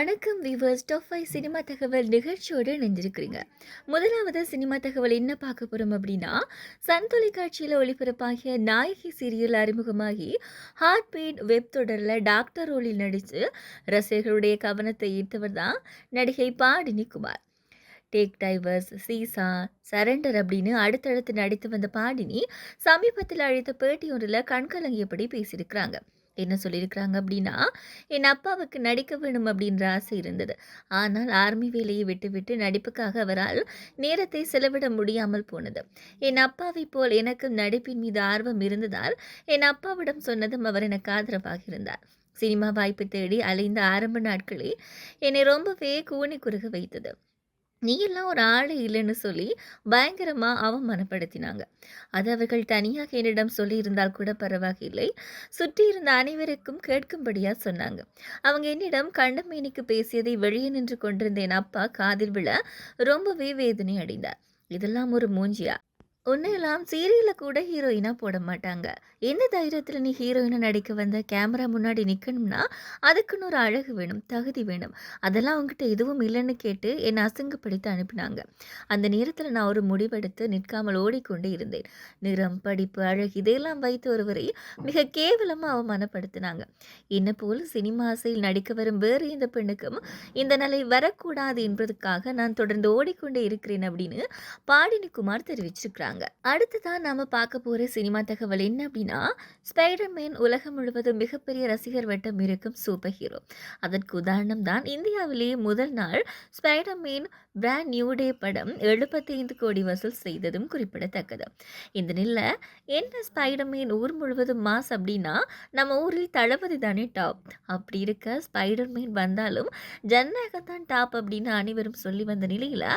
வணக்கம் viewers. Top 5 cinema தகவல் நிகழ்ச்சியோடு இணைந்திருக்கிறீங்க. முதலாவது சினிமா தகவல் என்ன பார்க்க போறோம் அப்படின்னா, சன் தொலைக்காட்சியில் ஒளிபரப்பாகிய நாயகி சீரியல் அறிமுகமாகி ஹார்ட் பீட் வெப் தொடரில் டாக்டர் ரோலில் நடித்து ரசிகர்களுடைய கவனத்தை ஈர்த்தவர் தான் நடிகை Padini Kumar. Take diversion, seesaw, surrender அப்படின்னு அடுத்தடுத்து நடித்து வந்த பாடினி சமீபத்தில் அளித்த பேட்டி ஒன்றில் கண்கலங்கியபடி பேசியிருக்கிறாங்க. என்ன சொல்லியிருக்கிறாங்க அப்படின்னா, என் அப்பாவுக்கு நடிக்க வேணும் அப்படின்ற ஆசை இருந்தது. ஆனால் ஆர்மி வேலையை விட்டுவிட்டு நடிப்புக்காக அவரால் நேரத்தை செலவிட முடியாமல் போனது. என் அப்பாவைப் போல் எனக்கும் நடிப்பின் மீது ஆர்வம் இருந்ததால் என் அப்பாவிடம் சொன்னதும் அவர் எனக்கு ஆதரவாக இருந்தார். சினிமா வாய்ப்பு தேடி அலைந்த ஆரம்ப நாட்களே என்னை ரொம்பவே கூனி குறுக வைத்தது. நீ எல்லாம் ஒரு ஆளே இல்லைன்னு சொல்லி பயங்கரமா அவமானப்படுத்தினாங்க. அது அவர்கள் தனியாக என்னிடம் சொல்லியிருந்தால் கூட பரவாயில்லை. சுற்றி இருந்த அனைவருக்கும் கேட்கும்படியா சொன்னாங்க. அவங்க என்னிடம் கண்டமேனிக்கு பேசியதை வெளியே நின்று கொண்டிருந்த என் அப்பா காதில் விழ ரொம்பவே வேதனை அடைந்தார். இதெல்லாம் ஒரு மூஞ்சியா? ஒன்னையெல்லாம் சீரியல்ல கூட ஹீரோயினா போட மாட்டாங்க. எந்த தைரியத்துல நீ ஹீரோயினா நடிக்க வந்த? கேமரா முன்னாடி நிக்கணும்னா அதுக்குன்னு ஒரு அழகு வேணும், தகுதி வேணும். அதெல்லாம் உங்ககிட்ட எதுவும் இல்லைன்னு கேட்டு என்னை அசிங்கப்படுத்தி அனுப்பினாங்க. அந்த நேரத்துல நான் ஒரு முடிவெடுத்து நிற்காமல் ஓடிக்கொண்டே இருந்தேன். நிறம், படிப்பு, அழகு இதையெல்லாம் வைத்து ஒருவரை மிக கேவலமா அவமானப்படுத்தினாங்க. என்ன போல சினிமா ஆசையில் நடிக்க வரும் வேறு எந்த பெண்ணுக்கும் இந்த நிலை வரக்கூடாது என்பதற்காக நான் தொடர்ந்து ஓடிக்கொண்டே இருக்கிறேன் அப்படின்னு பாடினி குமார் தெரிவிச்சிருக்கிறாங்க. அடுத்ததான் நாம பார்க்க போற சினிமா தகவல் என்ன அப்படின்னா, ஸ்பைடர்மேன் உலகம் முழுவதும் மிகப்பெரிய ரசிகர் வட்டம் இருக்கும் சூப்பர் ஹீரோ. அதற்கு உதாரணம் தான் இந்தியாவிலேயே முதல் நாள் ஸ்பைடர்மேன் பிராண்ட் நியூ டே படம் 75 கோடி வசூல் செய்ததும் குறிப்பிடத்தக்கது. இந்த நிலையில என்ன ஸ்பைடர்மேன் ஊர் முழுவதும் மாஸ் அப்படின்னா, நம்ம ஊரில் தளபதி தானே டாப். அப்படி இருக்க ஸ்பைடர்மேன் வந்தாலும் ஜனநாயகத்தான் டாப் அப்படின்னு அனைவரும் சொல்லி வந்த நிலையில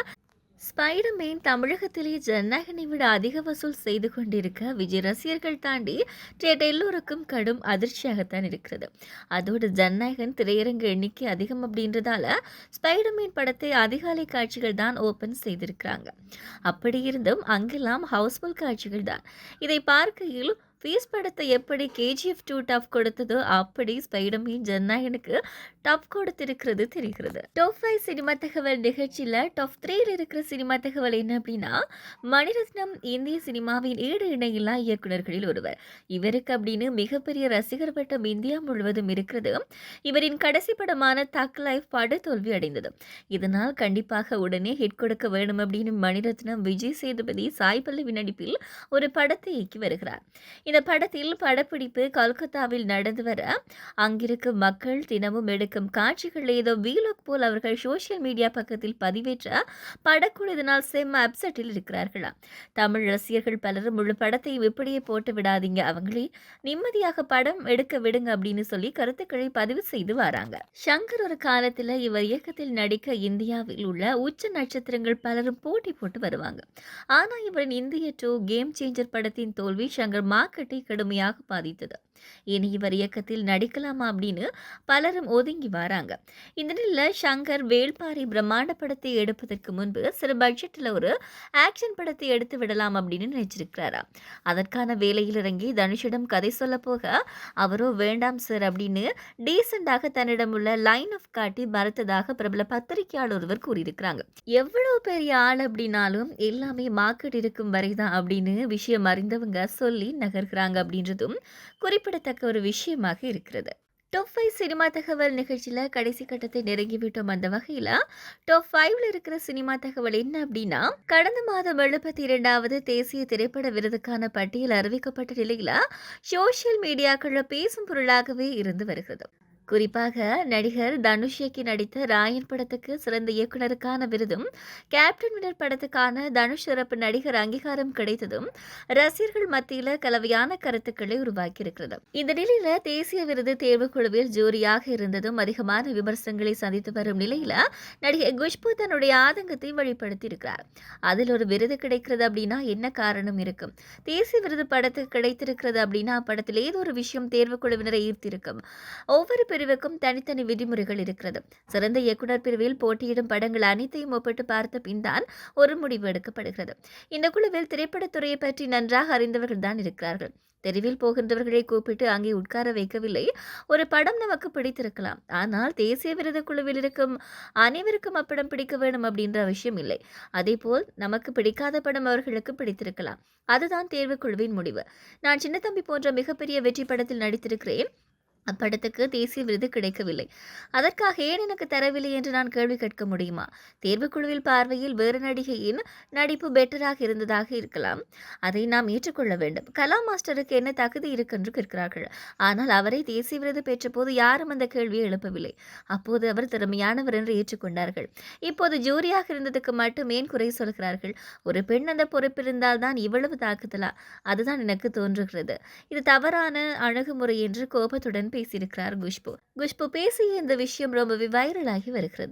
ஸ்பைடர்மேன் தமிழகத்திலே ஜனநாயகனை விட அதிக வசூல் செய்து கொண்டிருக்க விஜய் ரசிகர்கள் தாண்டி எல்லோருக்கும் கடும் அதிர்ச்சியாகத்தான் இருக்கிறது. அதோடு ஜனநாயகன் திரையரங்கு எண்ணிக்கை அதிகம் அப்படின்றதால ஸ்பைடர்மேன் படத்தை அதிகாலை காட்சிகள் தான் ஓபன் செய்திருக்கிறாங்க. அப்படி இருந்தும் அங்கெல்லாம் ஹவுஸ்ஃபுல் காட்சிகள் தான். இதை பார்க்கையில் ஃபீஸ் படத்தை எப்படி கேஜிஎஃப் 2 டஃப் கொடுத்ததோ அப்படி ஸ்பைடர்மேன் ஜனநாயகனுக்கு டஃப் கொடுத்திருக்கிறது தெரிகிறது. டாப் 5 சினிமா தகவல் நிகழ்ச்சியில் டாப் 3 இருக்கிற சினிமா தகவல் என்ன அப்படின்னா, மணிரத்னம் இந்திய சினிமாவின் ஈடு இணையில்லா இயக்குநர்களில் ஒருவர். இவருக்கு அப்படின்னு மிகப்பெரிய ரசிகர் வட்டம் இந்தியா முழுவதும் இருக்கிறது. இவரின் கடைசி படமான தக் லைஃப் படு தோல்வி அடைந்தது. இதனால் கண்டிப்பாக உடனே ஹிட் கொடுக்க வேண்டும் அப்படின்னு மணிரத்னம் விஜய் சேதுபதி, சாய் பல்லவி நடிப்பில் ஒரு படத்தை இயக்கி வருகிறார். இந்த படத்தில் படப்பிடிப்பு கொல்கத்தாவில் நடந்து வர அங்கிருக்கும் மக்கள் தினமும் எடுக்கும் காட்சிகள் ஏதோ வீலாக் போல் அவர்கள் சோசியல் மீடியா பக்கத்தில் பதிவேற்ற படக்குழு இதனால் செம்ம அப்செட்டில் இருக்கிறார்களா. தமிழ் ரசிகர்கள் பலரும் முழு படத்தையும் இப்படியே போட்டு விடாதீங்க, அவங்களே நிம்மதியாக படம் எடுக்க விடுங்க அப்படின்னு சொல்லி கருத்துக்களை பதிவு செய்து வராங்க. சங்கர் ஒரு காலத்தில் இவர் இயக்கத்தில் நடிக்க இந்தியாவில் உள்ள உச்ச நட்சத்திரங்கள் பலரும் போட்டி போட்டு வருவாங்க. ஆனால் இவரின் இந்திய 2 கேம் சேஞ்சர் படத்தின் தோல்வி சங்கர் மார்க்கெட்டை கடுமையாக பாதித்தது. இனி இவர் இயக்கத்தில் நடிக்கலாமா அப்படின்னு பலரும் ஒதுங்கி வராங்க. இந்த நிலையில் சங்கர் வேள்பாரி பிரம்மாண்ட படத்தை எடுப்பதற்கு முன்பு சிறு பட்ஜெட்டில் ஒரு ஆக்ஷன் படத்தை எடுத்து விடலாம் அப்படின்னு நினைச்சிருக்கிறாரா. அதற்கான வேலையில் இறங்கி தனுஷிடம் கதை சொல்ல போக அவரோ வேண்டாம் சார் அப்படின்னு டீசெண்டாக தன்னிடம் உள்ள லைன் ஆஃப் காட்டி மறுத்ததாக பிரபல பத்திரிகையாளர் ஒருவர் கூறியிருக்கிறாங்க. எவ்வளவு பெரிய ஆள் அப்படின்னாலும் எல்லாமே மார்க்கெட் இருக்கும் வரைதான் அப்படின்னு விஷயம் அறிந்தவங்க சொல்லி நகர்கிறாங்க அப்படின்றதும் குறிப்பிடத்தக்க ஒரு விஷயமாக இருக்கிறது. டாப் 5 சினிமா தகவல் நிகழ்ச்சியில் கடைசி கட்டத்தை நெருங்கிவிட்டோம். அந்த வகையில் டாப் 5ல் இருக்கிற சினிமா தகவல் என்ன அப்படின்னா, கடந்த மாதம் 72வது தேசிய திரைப்பட விருதுக்கான பட்டியல் அறிவிக்கப்பட்ட நிலையில் சோசியல் மீடியாக்களில் பேசும் பொருளாகவே இருந்து வருகிறது. குறிப்பாக நடிகர் தனுஷ் இயக்கி நடித்த ராயன் படத்துக்கு சிறந்த இயக்குனருக்கான விருதும், கேப்டன் வினர் படத்துக்கான தனுஷ் சிறப்பு நடிகர் அங்கீகாரம் கிடைத்ததும் ரசிகர்கள் மத்தியில் கலவையான கருத்துக்களை உருவாக்கியிருக்கிறது. இந்த நிலையில தேசிய விருது தேர்வுக்குழுவில் ஜூரியாக இருந்ததும் அதிகமான விமர்சனங்களை சந்தித்து வரும் நிலையில நடிகை குஷ்பு தன்னுடைய ஆதங்கத்தை வெளிப்படுத்தி இருக்கிறார். அதில் ஒரு விருது கிடைக்கிறது அப்படின்னா என்ன காரணம் இருக்கும்? தேசிய விருது படத்துக்கு கிடைத்திருக்கிறது அப்படின்னா படத்தில் ஏதோ ஒரு விஷயம் தேர்வுக்குழுவினரை ஈர்த்திருக்கும். ஒவ்வொரு பிரிவுக்கும் தனித்தனி விதிமுறைகள் இருக்கிறது. சிறந்த இயக்குனர் பிரிவில் போட்டியிடும் படங்கள் அனைத்தையும் ஒப்பிட்டு பார்த்த பின்தான் ஒரு முடிவு எடுக்கப்படுகிறது. இந்த குழுவில் திரைப்படத்துறையை பற்றி நன்றாக அறிந்தவர்கள் தான் இருக்கிறார்கள். தெருவில் போகின்றவர்களை கூப்பிட்டு அங்கே உட்கார வைக்கவில்லை. ஒரு படம் நமக்கு பிடித்திருக்கலாம், ஆனால் தேசிய விருது குழுவில் இருக்கும் அனைவருக்கும் அப்படம் பிடிக்க வேண்டும் அப்படின்ற விஷயம் இல்லை. அதேபோல் நமக்கு பிடிக்காத படம் அவர்களுக்கு பிடித்திருக்கலாம். அதுதான் தேர்வுக்குழுவின் முடிவு. நான் சின்னத்தம்பி போன்ற மிகப்பெரிய வெற்றி படத்தில் நடித்திருக்கிறேன். அப்படத்துக்கு தேசிய விருது கிடைக்கவில்லை. அதற்காக ஏன் எனக்கு தரவில்லை என்று நான் கேள்வி கேட்க முடியுமா? தேர்வுக்குழுவில் பார்வையில் வேறு நடிகையின் நடிப்பு பெட்டராக இருந்ததாக இருக்கலாம். அதை நாம் ஏற்றுக்கொள்ள வேண்டும். கலா மாஸ்டருக்கு என்ன தகுதி இருக்கென்று கேட்கிறார்கள். ஆனால் அவரை தேசிய விருது பெற்றபோது யாரும் அந்த கேள்வியை எழுப்பவில்லை. அப்போது அவர் திறமையானவர் என்று ஏற்றுக்கொண்டார்கள். இப்போது ஜூரியாக இருந்ததுக்கு மட்டும் ஏன் குறை சொல்கிறார்கள்? ஒரு பெண் அந்த பொறுப்பிருந்தால் தான் இவ்வளவு தாக்குதலா? அதுதான் எனக்கு தோன்றுகிறது. இது தவறான அணுகுமுறை என்று கோபத்துடன் பேசியிருக்கிறார் குஷ்பு. குஷ்பு பேசிய இந்த விஷயம் ரொம்பவே வைரலாகி வருகிறது.